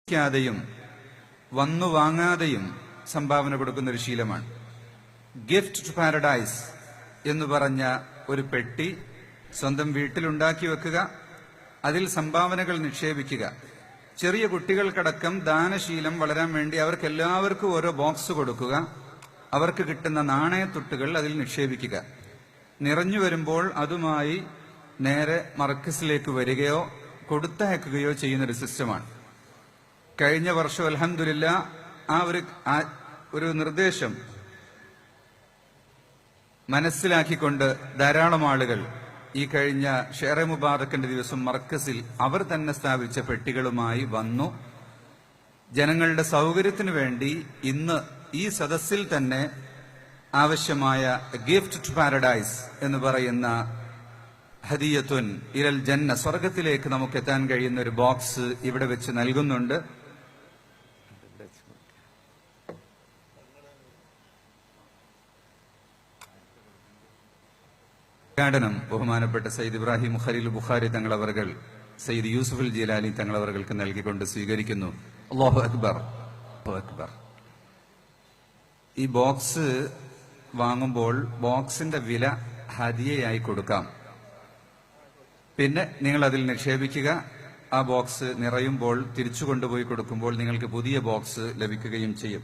ാതെയും വന്നു വാങ്ങാതെയും സംഭാവന കൊടുക്കുന്ന ഒരു ശീലമാണ്. ഗിഫ്റ്റ് ടു പാരഡൈസ് എന്ന് പറഞ്ഞ ഒരു പെട്ടി സ്വന്തം വീട്ടിലുണ്ടാക്കി വെക്കുക, അതിൽ സംഭാവനകൾ നിക്ഷേപിക്കുക. ചെറിയ കുട്ടികൾക്കടക്കം ദാനശീലം വളരാൻ വേണ്ടി അവർക്കെല്ലാവർക്കും ഓരോ ബോക്സ് കൊടുക്കുക, അവർക്ക് കിട്ടുന്ന നാണയത്തുട്ടുകൾ അതിൽ നിക്ഷേപിക്കുക. നിറഞ്ഞു വരുമ്പോൾ അതുമായി നേരെ മർക്കസിലേക്ക് വരികയോ കൊടുത്തയക്കുകയോ ചെയ്യുന്നൊരു സിസ്റ്റമാണ്. കഴിഞ്ഞ വർഷം അൽഹംദുലില്ലാ ആ ഒരു നിർദ്ദേശം മനസ്സിലാക്കിക്കൊണ്ട് ധാരാളം ആളുകൾ ഈ കഴിഞ്ഞ ഷെയറെ മുബാറക്കിന്റെ ദിവസം മർക്കസിൽ അവർ തന്നെ സ്ഥാപിച്ച പെട്ടികളുമായി വന്നു. ജനങ്ങളുടെ സൗകര്യത്തിനു വേണ്ടി ഇന്ന് ഈ സദസ്സിൽ തന്നെ ആവശ്യമായ ഗിഫ്റ്റ് ടു പാരഡൈസ് എന്ന് പറയുന്ന ഹദിയത്തുൻ ഇലൽ ജന്ന, സ്വർഗത്തിലേക്ക് നമുക്ക് എത്താൻ കഴിയുന്ന ഒരു ബോക്സ് ഇവിടെ വെച്ച് നൽകുന്നുണ്ട്. ഉദ്ഘാടനം ബഹുമാനപ്പെട്ട സയ്യിദ് ഇബ്രാഹിം ഖലീൽ ബുഖാരി തങ്ങളവർകൾ സയ്യിദ് യൂസുഫുൽ ജിലാനി തങ്ങളവർക്ക് നൽകിക്കൊണ്ട് സ്വീകരിക്കുന്നു. അല്ലാഹു അക്ബർ, അല്ലാഹു അക്ബർ. ഈ ബോക്സ് വാങ്ങുമ്പോൾ ബോക്സിന്റെ വില ഹദിയയായി കൊടുക്കാം. പിന്നെ നിങ്ങൾ അതിൽ നിക്ഷേപിക്കുക. ആ ബോക്സ് നിറയുമ്പോൾ തിരിച്ചു കൊണ്ടുപോയി കൊടുക്കുമ്പോൾ നിങ്ങൾക്ക് പുതിയ ബോക്സ് ലഭിക്കുകയും ചെയ്യും.